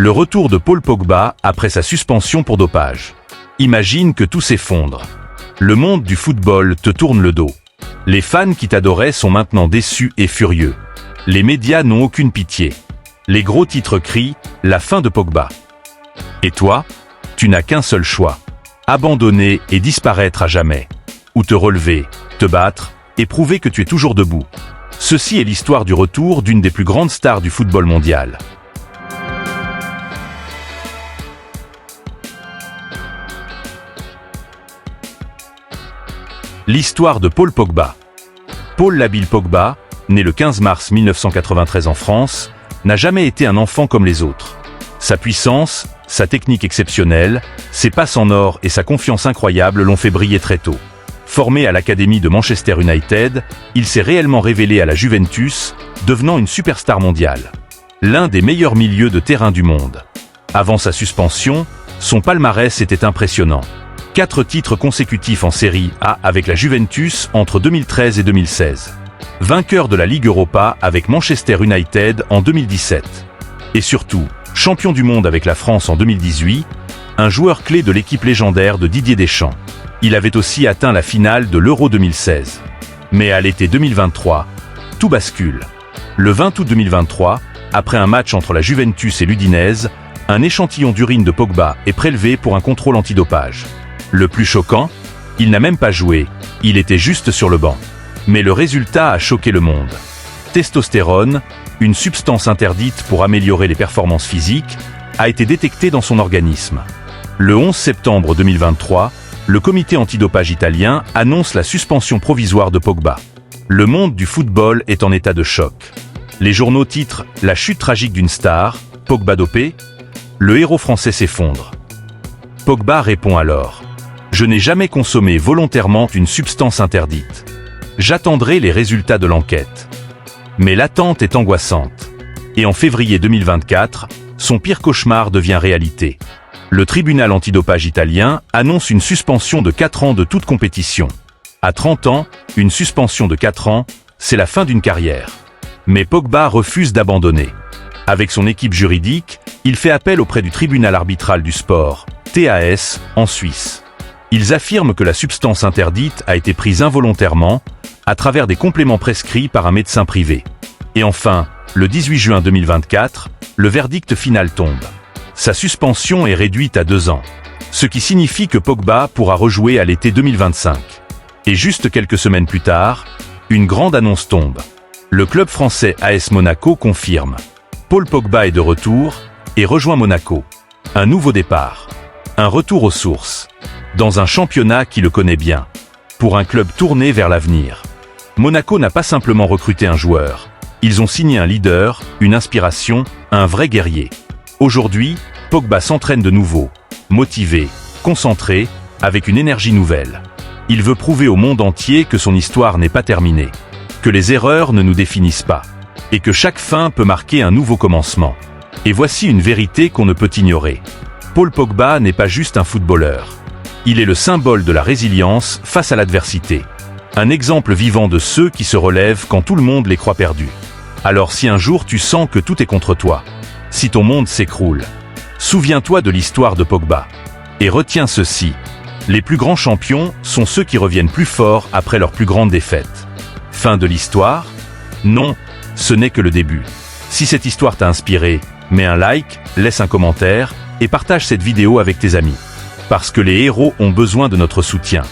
Le retour de Paul Pogba après sa suspension pour dopage. Imagine que tout s'effondre. Le monde du football te tourne le dos. Les fans qui t'adoraient sont maintenant déçus et furieux. Les médias n'ont aucune pitié. Les gros titres crient « La fin de Pogba ». Et toi, tu n'as qu'un seul choix. Abandonner et disparaître à jamais. Ou te relever, te battre et prouver que tu es toujours debout. Ceci est l'histoire du retour d'une des plus grandes stars du football mondial. L'histoire de Paul Pogba. Paul Labile Pogba, né le 15 mars 1993 en France, n'a jamais été un enfant comme les autres. Sa puissance, sa technique exceptionnelle, ses passes en or et sa confiance incroyable l'ont fait briller très tôt. Formé à l'académie de Manchester United, il s'est réellement révélé à la Juventus, devenant une superstar mondiale. L'un des meilleurs milieux de terrain du monde. Avant sa suspension, son palmarès était impressionnant. 4 titres consécutifs en Série A avec la Juventus entre 2013 et 2016. Vainqueur de la Ligue Europa avec Manchester United en 2017. Et surtout, champion du monde avec la France en 2018, un joueur clé de l'équipe légendaire de Didier Deschamps. Il avait aussi atteint la finale de l'Euro 2016. Mais à l'été 2023, tout bascule. Le 20 août 2023, après un match entre la Juventus et l'Udinese, un échantillon d'urine de Pogba est prélevé pour un contrôle antidopage. Le plus choquant, il n'a même pas joué, il était juste sur le banc. Mais le résultat a choqué le monde. Testostérone, une substance interdite pour améliorer les performances physiques, a été détectée dans son organisme. Le 11 septembre 2023, le comité antidopage italien annonce la suspension provisoire de Pogba. Le monde du football est en état de choc. Les journaux titrent « La chute tragique d'une star, Pogba dopé ?» Le héros français s'effondre. Pogba répond alors « Je n'ai jamais consommé volontairement une substance interdite. J'attendrai les résultats de l'enquête. » Mais l'attente est angoissante. Et en février 2024, son pire cauchemar devient réalité. Le tribunal antidopage italien annonce une suspension de 4 ans de toute compétition. À 30 ans, une suspension de 4 ans, c'est la fin d'une carrière. Mais Pogba refuse d'abandonner. Avec son équipe juridique, il fait appel auprès du tribunal arbitral du sport, TAS, en Suisse. Ils affirment que la substance interdite a été prise involontairement, à travers des compléments prescrits par un médecin privé. Et enfin, le 18 juin 2024, le verdict final tombe. Sa suspension est réduite à 2 ans. Ce qui signifie que Pogba pourra rejouer à l'été 2025. Et juste quelques semaines plus tard, une grande annonce tombe. Le club français AS Monaco confirme. Paul Pogba est de retour et rejoint Monaco. Un nouveau départ. Un retour aux sources. Dans un championnat qui le connaît bien. Pour un club tourné vers l'avenir. Monaco n'a pas simplement recruté un joueur. Ils ont signé un leader, une inspiration, un vrai guerrier. Aujourd'hui, Pogba s'entraîne de nouveau. Motivé, concentré, avec une énergie nouvelle. Il veut prouver au monde entier que son histoire n'est pas terminée. Que les erreurs ne nous définissent pas. Et que chaque fin peut marquer un nouveau commencement. Et voici une vérité qu'on ne peut ignorer. Paul Pogba n'est pas juste un footballeur. Il est le symbole de la résilience face à l'adversité. Un exemple vivant de ceux qui se relèvent quand tout le monde les croit perdus. Alors si un jour tu sens que tout est contre toi, si ton monde s'écroule, souviens-toi de l'histoire de Pogba. Et retiens ceci. Les plus grands champions sont ceux qui reviennent plus forts après leur plus grande défaite. Fin de l'histoire? Non, ce n'est que le début. Si cette histoire t'a inspiré, mets un like, laisse un commentaire et partage cette vidéo avec tes amis. Parce que les héros ont besoin de notre soutien.